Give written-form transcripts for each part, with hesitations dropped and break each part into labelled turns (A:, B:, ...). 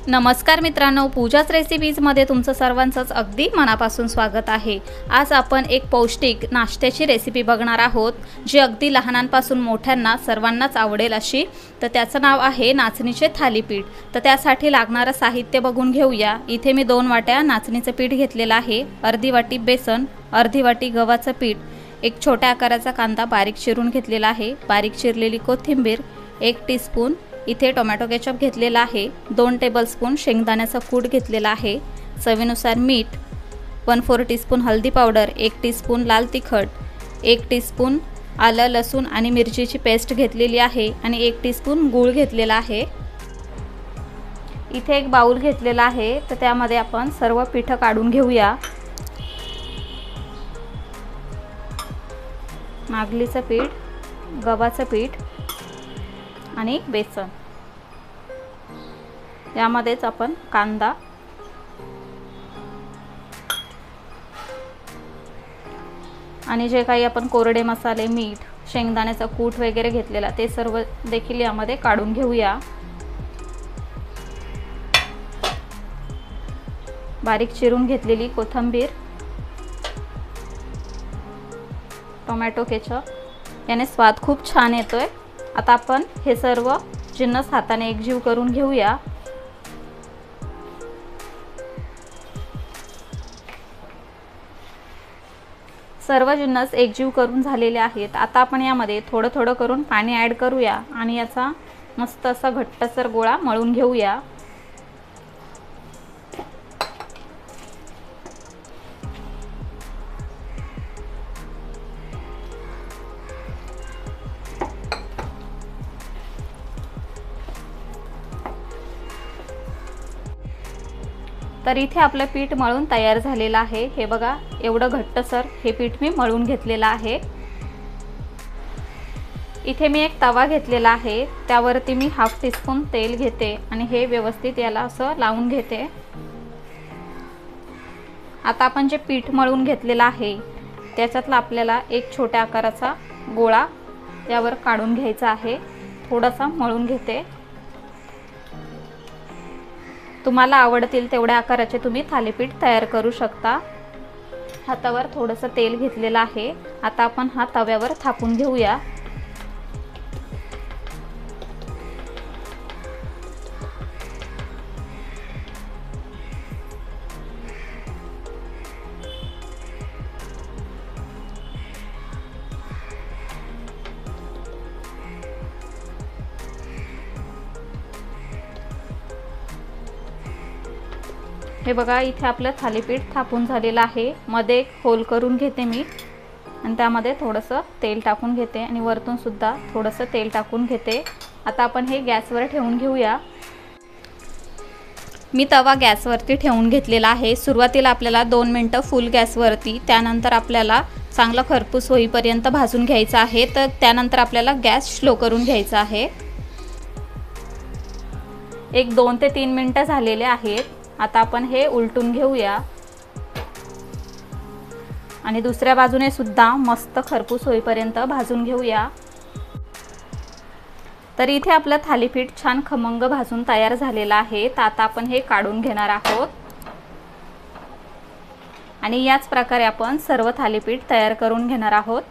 A: नमस्कार मित्रांनो, पूजाच रेसिपीजमध्ये तुमचं सर्वांचंच अगदी मनापासून स्वागत आहे। आज आपण एक पौष्टिक नाश्त्याची रेसिपी बघणार आहोत जी अगदी लहानांपासून मोठ्यांना सर्वांनाच आवडेल अशी। तर त्याचं नाव आहे नाचणीचे थालीपीठ। तर त्यासाठी लागणारं साहित्य बघून घेऊया। इथे मी 2 वाट्या नाचणीचं पीठ घेतलेलं आहे, अर्धी वाटी बेसन, अर्धी वाटी गव्हाचं पीठ, एक छोट्या आकाराचा कांदा बारीक चिरून घेतलेला आहे, बारीक चिरलेली कोथिंबीर, 1 टीस्पून इथे टोमॅटो केचप घेतलेला आहे, 2 टेबलस्पून शेंगदाण्याचा कूट घेतलेला आहे, चवीनुसार मीठ, 1/4 टीस्पून हळदी पावडर, 1 टीस्पून लाल तिखट, 1 टीस्पून आलं लसूण आणि मिरचीची पेस्ट घेतलेली आहे आणि 1 टीस्पून गूळ घेतलेला आहे। इथे एक बाउल घेतलेला आहे, तर त्यामध्ये आपण सर्व पीठ काढून घेऊया। नागलीचं पीठ, गव्हाचं पीठ आणि बेसन, यामध्येच आपण कांदा आणि जे काही आपण कोरडे मसाले, मीठ, शेंगदाण्याचा कूट वगैरे घेतलेला ते सर्व देखील यामध्ये काढून घेऊया। बारीक चिरून घेतलेली कोथिंबीर, टोमॅटो केचप याने स्वाद खूप छान येतोय। आता आपण हे सर्व जिन्नस हाताने एकजीव करून घेऊया। सर्व जिन्नस एकजीव करून झालेले आहेत। आता आपण यामध्ये थोडं थोडं करून पाणी ॲड करूया आणि याचा मस्त असा घट्टसर गोळा मळून घेऊया। तर इथे आपलं पीठ मळून तयार झालेलं आहे। हे बघा, एवढं घट्टसर हे पीठ मी मळून घेतलेलं आहे। इथे मी एक तवा घेतलेला आहे, त्यावरती मी 1/2 टीस्पून तेल घेते आणि हे व्यवस्थित याला असं लावून घेते। आता आपण जे पीठ मळून घेतलेलं आहे त्याच्यातला आपल्याला एक छोट्या आकाराचा गोळा यावर काढून घ्यायचा आहे। थोडासा मळून घेते। तुम्हाला आवडतील तेवढ्या आकाराचे तुम्ही थालीपीठ तयार करू शकता। हातावर थोडंसं तेल घेतलेलं आहे। आता आपण हा तव्यावर थापून घेऊया। हे बघा, इथे आपलं थालीपीठ थापून झालेलं आहे। मध्ये एक होल करून घेते मी आणि त्यामध्ये थोडंसं तेल टाकून घेते आणि वरतून सुद्धा थोडंसं तेल टाकून घेते। आता आपण हे गॅसवर ठेवून घेऊया। मी तवा गॅसवरती ठेवून घेतलेला आहे। सुरुवातीला आपल्याला 2 मिनिटं फुल गॅसवरती, त्यानंतर आपल्याला चांगला खरपूस होईपर्यंत भाजून घ्यायचा आहे। तर त्यानंतर आपल्याला गॅस स्लो करून घ्यायचा आहे। एक 2 ते 3 मिनिटं झालेले आहेत। आता आपण हे उलटून घेऊया आणि दुसऱ्या बाजूने सुद्धा मस्त खरपूस होईपर्यंत भाजून घेऊया। तर इथे आपलं थालीपीठ छान खमंग भाजून तयार झालेलं आहे। तर आता आपण हे काढून घेणार आहोत आणि याच प्रकारे आपण सर्व थालीपीठ तयार करून घेणार आहोत।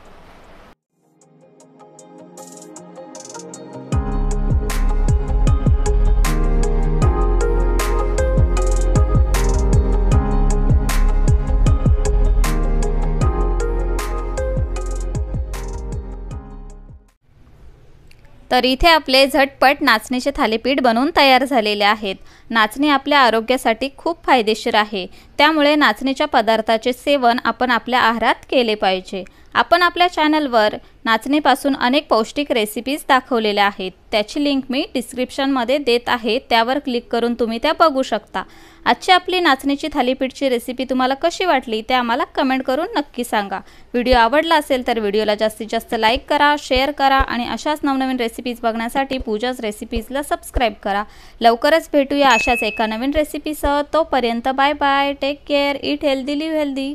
A: तर इथे आपले झटपट नाचणीचे थालीपीठ बनवून तयार झालेले आहेत। नाचणी आपल्या आरोग्यासाठी खूप फायदेशीर आहे, त्यामुळे नाचणीच्या पदार्थाचे सेवन आपण आपल्या आहारात केले पाहिजे। आपण आपल्या चॅनलवर नाचणीपासून अनेक पौष्टिक रेसिपीज दाखवलेल्या आहेत, त्याची लिंक मी डिस्क्रिप्शनमध्ये देत आहे, त्यावर क्लिक करून तुम्ही त्या बघू शकता। आजची आपली नाचणीची थालीपीठची रेसिपी तुम्हाला कशी वाटली ते आम्हाला कमेंट करून नक्की सांगा। व्हिडिओ आवडला असेल तर व्हिडिओला जास्तीत जास्त लाईक करा, शेअर करा आणि अशाच नवनवीन रेसिपीज बघण्यासाठी पूजाच रेसिपीजला सबस्क्राईब करा। लवकरच भेटूया अशाच एका नवीन रेसिपीसह। तोपर्यंत bye bye, take care, eat healthy, live healthy.